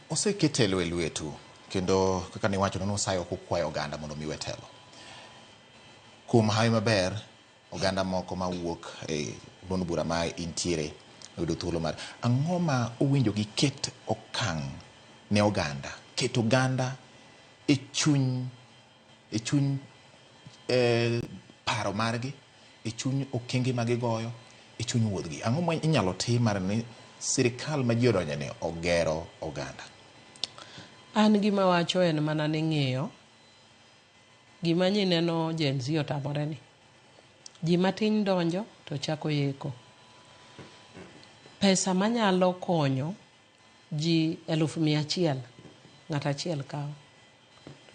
oseketelo e lwetu kendo kaka ni wacho nono sayo kukwayo oganda mondo miwe telo. Kuom hawi maber oganda moko mawuok e duond bura ma intiere yudo thuolo mar ang'o ma owinjo gi ket okang' ne oganda, ket oganda e chuny paro margi, e chuny okenge ma gigoyo, e chuny wuodhgi. Ang'o ma inyalo tim mar ni sirikal ma ji odonjo ne ogero oganda? An gima wacho en mana ni ng'iyo gima neno Gen Z otamore ni. Ji matin donjo to chako yeko. Pesa manyalo konyo ji 100,000 ng'ata achiel kawo.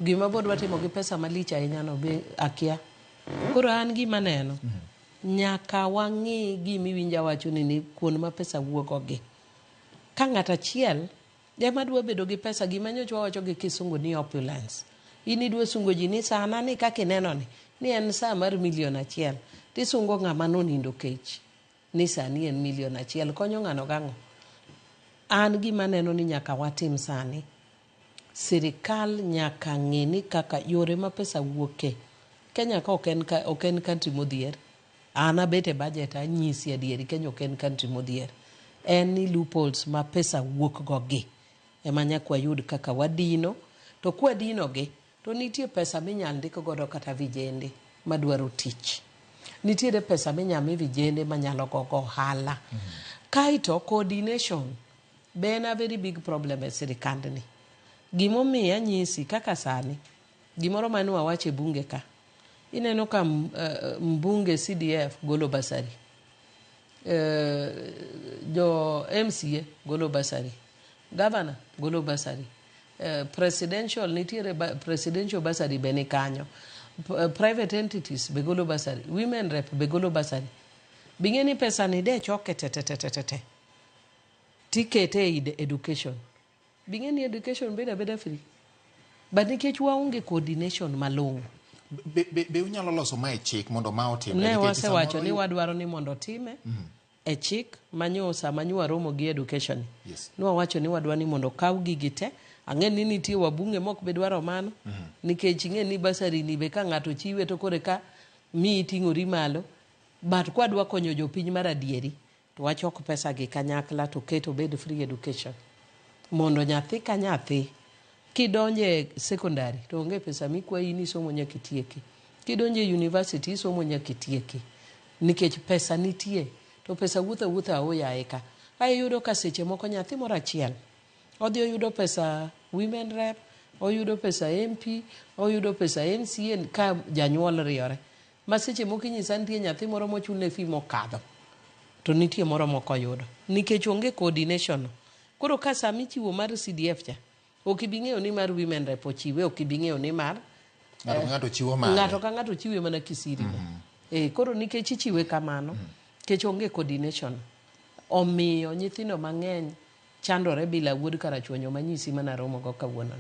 Gima bodwa timo gi pesa malich ahinya no be akia. Koro an gima neno nyaka wang'i gima iwinja wacho ni kuon ma pesa wuogo gi. Ka ng'ata achiel ema dwa bedo gi pesa, gima nyocha wacho gi kisungu ni opulence. Ini dwa sungo ji ni sana ni kaka ineno ni en saa mar 1,000,000 tisungo ng'ama nonindo kech ni sani en 1,000,000 konyo ng'ano gang'o. An gima neno ni nyaka watim sani, sirikal nyaka ng'i ni kaka yore ma pesa wuoke. Kenya ka ok en country modhier, an abet e budget anyisi adieri, Kenya ok en country modhier. En ni loopholes ma pesa wuok go gi ema nyaka yud kaka wadino, to kwa dino gi to nitie pesa minyal ndik godo kata vijende madwaro tich. Nitiere pesa minyalo mi vijende manyalo gogo ohala. Kaito coordination be en a very big problem e sirikandni. Gimomiyo anyisi kaka sani gimoro mane wawacho e bunge ka, ineno ka mbunge CDF golo basari, jo MCA golo basari, governor golo basari, presidential nitiere presidential basari be ni kanyo, private entities be golo basari, women rep be golo basari. Bing'eni pesa ni de choke te tikete e education. Bing'eni education beda free. But nikech waonge coordination malong'o. Be unyalo loso ma e chik mondo ma otim? Ne wasewacho ni wadwaro ni mondo time e chik manyosa manywa romo gi education. Yes. Wawacho ni wadwaro ni mondo kaw gigi te. Ang'e ni nitie wabunge mok be dwaro mano. Nikech ing'e ni basari ni be ka ng'ato chiwe to kore ka mi ting'ori malo. But kwa dwa konyo jopiny mar adieri to wachok pesa gi kanyakla to keto bed free education. Mondo nyathi ka nyathi kidonje secondary to onge pesa mikwayi ni somo nyaka itieki. Kidonje university isomo nyaka itieki. Nikech pesa nitie to pesa wuotha oyaye ka. Ai yudo ka seche moko nyathi moro achiel odhi oyudo pesa women rep, oyudo pesa MP, oyudo pesa MCA ka janyuol riore. Ma seche moko inyisa nitie nyathi moro mochulne fee mokadho to nitie moro moko yudo nikech onge coordination. Koro ka sami chiwo mar CDF cha ok ibing'eyo ni mar women rep ochiwe, ok ibing'eyo ni mar ng'ato chiwo mare, ng'ato ka ng'ato chiwe mana kisiri. Koro nikech ichiwe kamano kech onge coordination omiyo nyithindo mang'eny chandore bila wuod karachuonyo manyisi mana romo go kawuono.